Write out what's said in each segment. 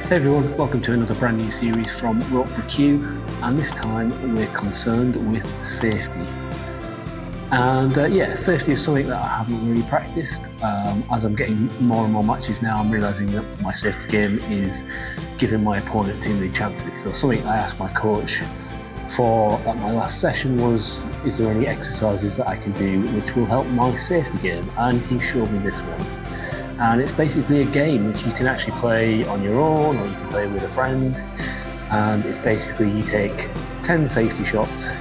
Hey everyone, welcome to another brand new series from Rope for Cue, and this time we're concerned with safety. And safety is something that I haven't really practiced. As I'm getting more and more matches now, I'm realising that my safety game is giving my opponent too many chances. So something I asked my coach for at my last session was, is there any exercises that I can do which will help my safety game? And he showed me this one. And it's basically a game which you can actually play on your own or you can play with a friend. And it's basically you take 10 safety shots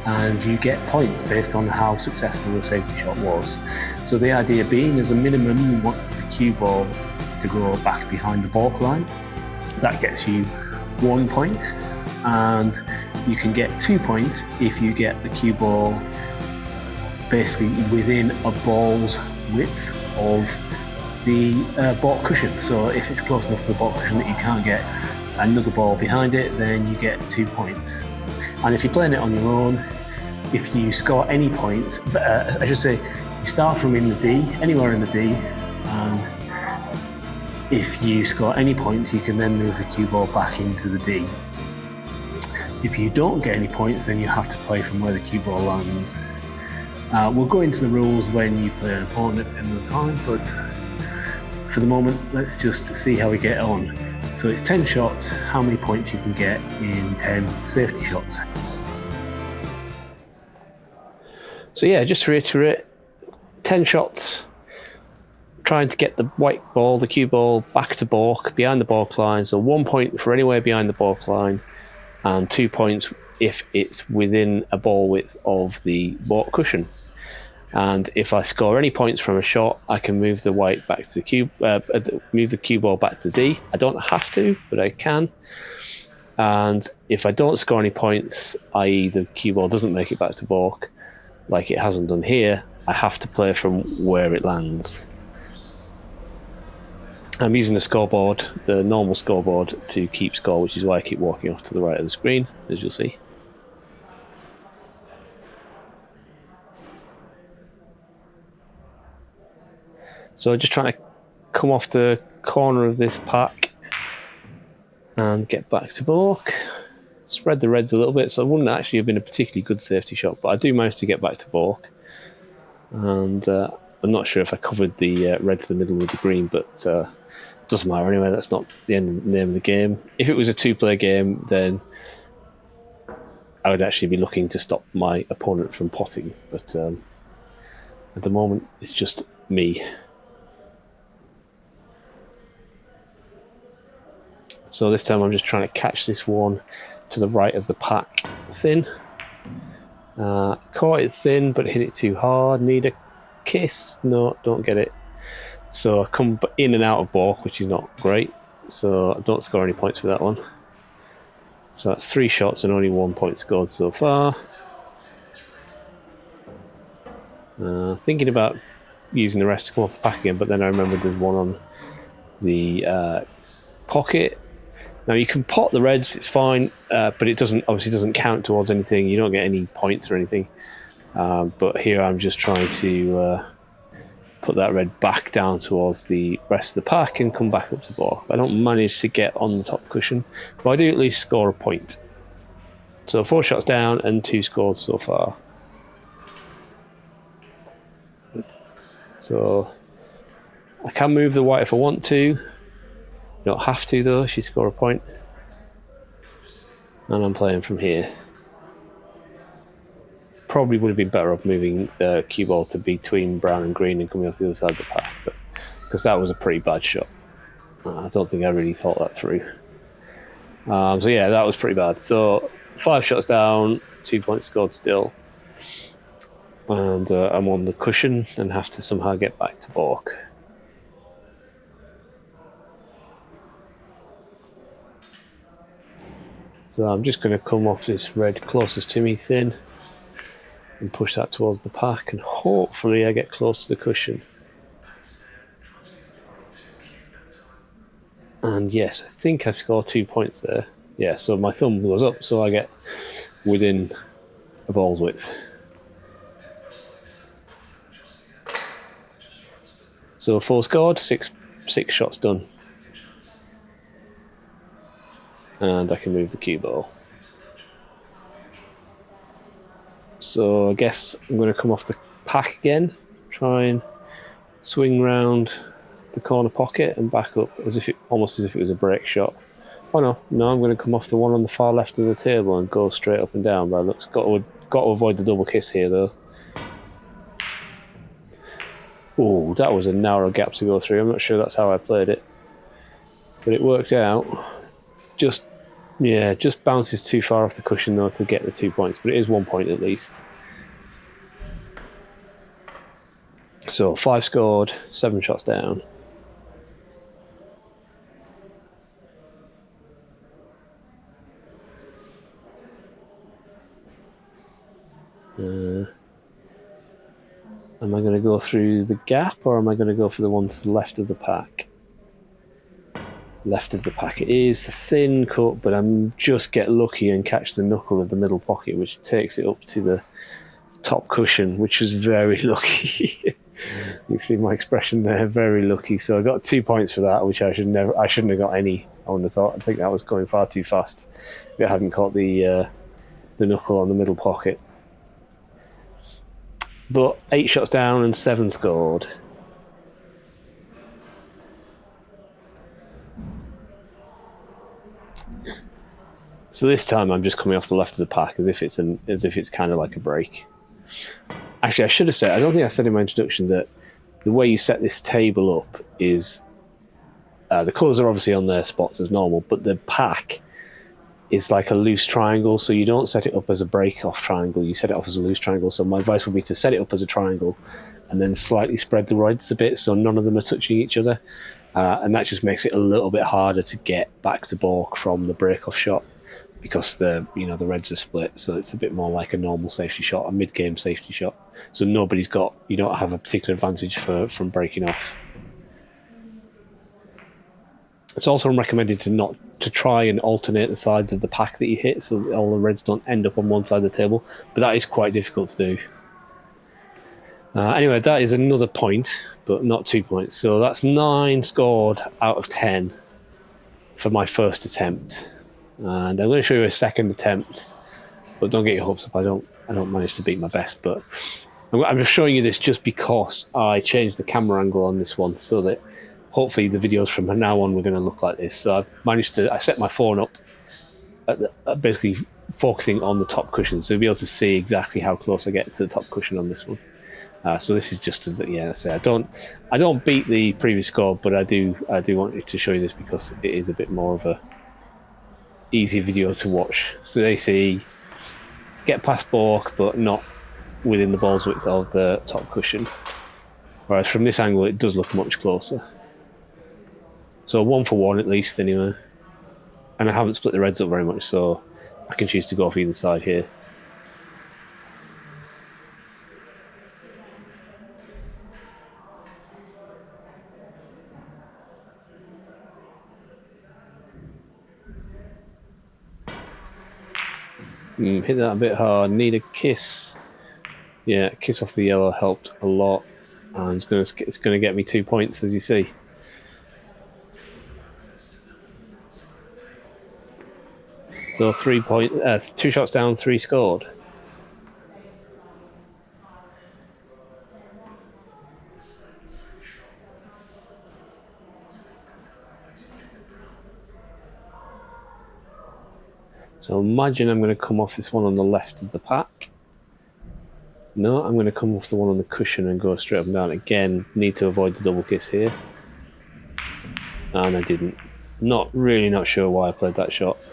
and you get points based on how successful the safety shot was. So the idea being, as a minimum, you want the cue ball to go back behind the balk line. That gets you 1 point, and you can get 2 points if you get the cue ball basically within a ball's width of the balk cushion. So if it's close enough to the balk cushion that you can't get another ball behind it, then you get 2 points. And if you're playing it on your own, if you score any points, I should say, you start from in the D, anywhere in the D, and if you score any points, you can then move the cue ball back into the D. If you don't get any points, then you have to play from where the cue ball lands. We'll go into the rules when you play an opponent in the time, but for the moment, let's just see how we get on. So it's 10 shots, how many points you can get in 10 safety shots. So yeah, just to reiterate, 10 shots, trying to get the white ball, the cue ball, back to balk, behind the balk line. So 1 point for anywhere behind the balk line, and 2 points if it's within a ball width of the balk cushion. And if I score any points from a shot, I can move the white back to the cue, move the cue ball back to the D. I don't have to, but I can. And if I don't score any points, i.e. the cue ball doesn't make it back to balk, like it hasn't done here, I have to play from where it lands. I'm using the scoreboard, the normal scoreboard, to keep score, which is why I keep walking off to the right of the screen, as you'll see. So just trying to come off the corner of this pack and get back to balk. Spread the reds a little bit, so it wouldn't actually have been a particularly good safety shot, but I do manage to get back to balk. And I'm not sure if I covered the red to the middle with the green, but it doesn't matter anyway, that's not the name of the game. If it was a two-player game, then I would actually be looking to stop my opponent from potting, but at the moment it's just me. So this time I'm just trying to catch this one to the right of the pack thin. Caught it thin, but hit it too hard. Need a kiss? No, don't get it. So I come in and out of balk, which is not great. So I don't score any points for that one. So that's 3 shots and only 1 point scored so far. Thinking about using the rest to come off the pack again, but then I remembered there's one on the pocket. Now you can pot the reds, it's fine, but it obviously doesn't count towards anything. You don't get any points or anything. But here I'm just trying to put that red back down towards the rest of the pack and come back up to balk. I don't manage to get on the top cushion, but I do at least score a point. So 4 shots down and 2 scored so far. So I can move the white if I want to. You don't have to though, she score a point. And I'm playing from here. Probably would have been better off moving the cue ball to between brown and green and coming off the other side of the pack, but because that was a pretty bad shot. I don't think I really thought that through. So yeah, that was pretty bad. So 5 shots down, 2 points scored still. And I'm on the cushion and have to somehow get back to balk. So I'm just going to come off this red closest to me thin and push that towards the pack, and hopefully I get close to the cushion. And yes, I think I scored 2 points there. Yeah, so my thumb goes up, so I get within a ball's width. So 4 scored, six shots done. and I can move the cue ball. So I guess I'm going to come off the pack again, try and swing round the corner pocket and back up almost as if it was a break shot. Oh no, I'm going to come off the one on the far left of the table and go straight up and down. But looks got to avoid the double kiss here though. Oh, that was a narrow gap to go through. I'm not sure that's how I played it, but it worked out. Just bounces too far off the cushion though to get the 2 points, but it is 1 point at least. So 5 scored, 7 shots down. Am I going to go through the gap, or am I going to go for the one to the left of the pack? Left of the pack it is, the thin cut, but I'm just get lucky and catch the knuckle of the middle pocket, which takes it up to the top cushion, which was very lucky. You can see my expression there, very lucky. So I got 2 points for that, which I shouldn't have got any. I wouldn't have thought. I think that was going far too fast if it hadn't caught the knuckle on the middle pocket. But 8 shots down and 7 scored. So this time I'm just coming off the left of the pack as if it's kind of like a break. Actually, I should have said, I don't think I said in my introduction that the way you set this table up is the colours are obviously on their spots as normal, but the pack is like a loose triangle, so you don't set it up as a break-off triangle, you set it up as a loose triangle. So my advice would be to set it up as a triangle and then slightly spread the reds a bit so none of them are touching each other. And that just makes it a little bit harder to get back to balk from the break-off shot, because the reds are split, so it's a bit more like a normal safety shot, a mid-game safety shot. So you don't have a particular advantage from breaking off. It's also recommended to try and alternate the sides of the pack that you hit, so that all the reds don't end up on one side of the table, but that is quite difficult to do. Anyway, that is another point, but not 2 points. So that's 9 scored out of 10 for my first attempt. And I'm going to show you a second attempt, but don't get your hopes up. I don't manage to beat my best, but I'm just showing you this just because I changed the camera angle on this one so that hopefully the videos from now on were going to look like this. So I set my phone up at basically focusing on the top cushion, so you'll be able to see exactly how close I get to the top cushion on this one. So this is just I don't beat the previous score, but I do want to show you this because it is a bit more of a easy video to watch. So they see get past balk, but not within the ball's width of the top cushion. Whereas from this angle, it does look much closer. So 1 for 1 at least, anyway. And I haven't split the reds up very much, so I can choose to go off either side here. Hit that a bit hard. Need a kiss. Yeah, kiss off the yellow helped a lot, and it's going to get me 2 points, as you see. So 2 shots down, 3 scored. So imagine I'm going to come off this one on the left of the pack. No, I'm going to come off the one on the cushion and go straight up and down. Again, need to avoid the double kiss here. And I didn't. Not sure why I played that shot.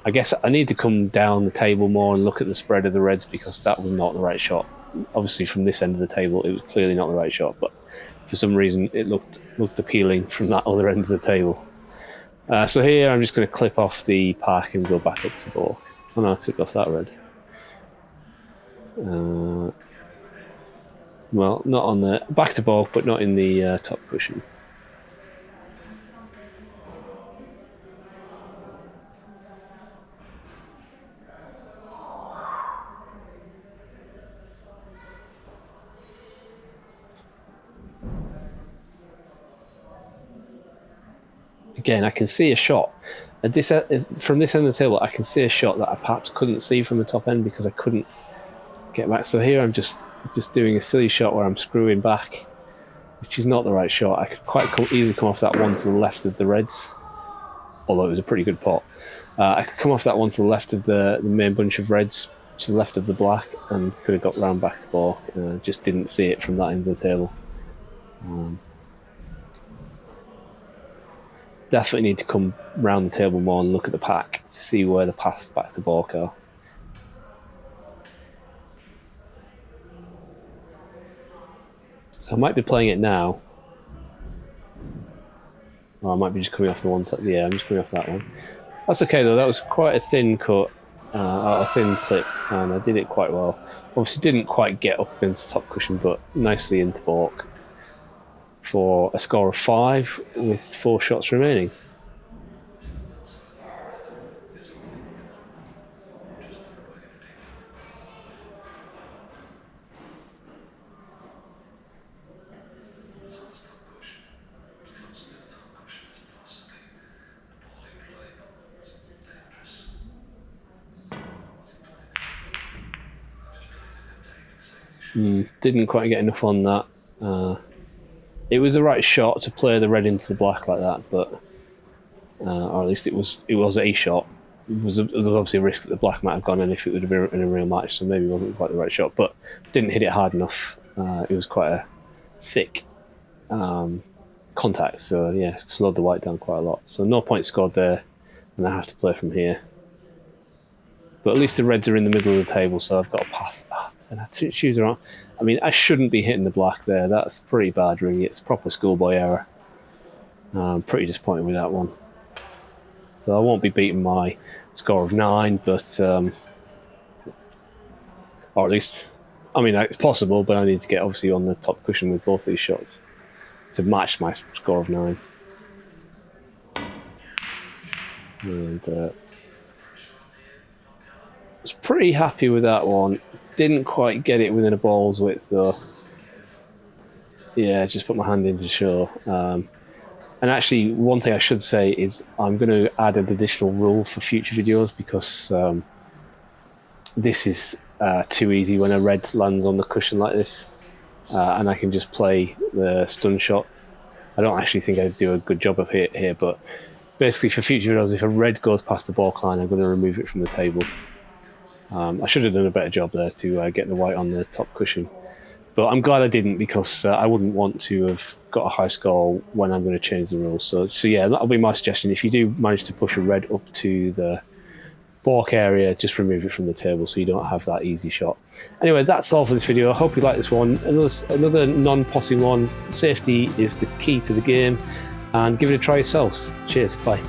I guess I need to come down the table more and look at the spread of the reds, because that was not the right shot. Obviously from this end of the table it was clearly not the right shot, but for some reason it looked appealing from that other end of the table. So here I'm just going to clip off the pack and go back up to balk. Oh no, I clipped off that red. Well, not on the back to balk, but not in the top cushion. Again, I can see a shot, from this end of the table, I can see a shot that I perhaps couldn't see from the top end because I couldn't get back. So here I'm just doing a silly shot where I'm screwing back, which is not the right shot. I could quite easily come off that one to the left of the reds, although it was a pretty good pot. I could come off that one to the left of the main bunch of reds, to the left of the black, and could have got round back to balk. Just didn't see it from that end of the table. Definitely need to come round the table more and look at the pack to see where the paths back to balk are. So I might be playing it now. Or I might be just coming off the one side. Yeah, I'm just coming off that one. That's okay though, that was quite a thin cut, a thin clip, and I did it quite well. Obviously didn't quite get up against the top cushion, but nicely into balk for a score of 5 with 4 shots remaining. Didn't quite get enough on that. It was the right shot to play the red into the black like that, but or at least it was a shot. There was obviously a risk that the black might have gone in if it would have been in a real match, so maybe it wasn't quite the right shot, but didn't hit it hard enough. It was quite a thick contact, so yeah, slowed the white down quite a lot. So no point scored there, and I have to play from here. But at least the reds are in the middle of the table, so I've got a path. Then I choose around. I mean, I shouldn't be hitting the black there. That's pretty bad, really. It's proper schoolboy error. I'm pretty disappointed with that one. So I won't be beating my score of 9, but or at least, I mean, it's possible, but I need to get obviously on the top cushion with both these shots to match my score of 9. And I was pretty happy with that one. Didn't quite get it within a ball's width though. Yeah, just put my hand in to show. And actually, one thing I should say is I'm going to add an additional rule for future videos, because this is too easy when a red lands on the cushion like this, and I can just play the stun shot. I don't actually think I'd do a good job of it here, but basically for future videos, if a red goes past the balk line, I'm going to remove it from the table. I should have done a better job there to get the white on the top cushion, but I'm glad I didn't, because I wouldn't want to have got a high score when I'm going to change the rules. So yeah, that'll be my suggestion. If you do manage to push a red up to the balk area, just remove it from the table so you don't have that easy shot. Anyway, that's all for this video. I hope you like this one. Another non-potting one. Safety is the key to the game, and give it a try yourselves. Cheers, bye.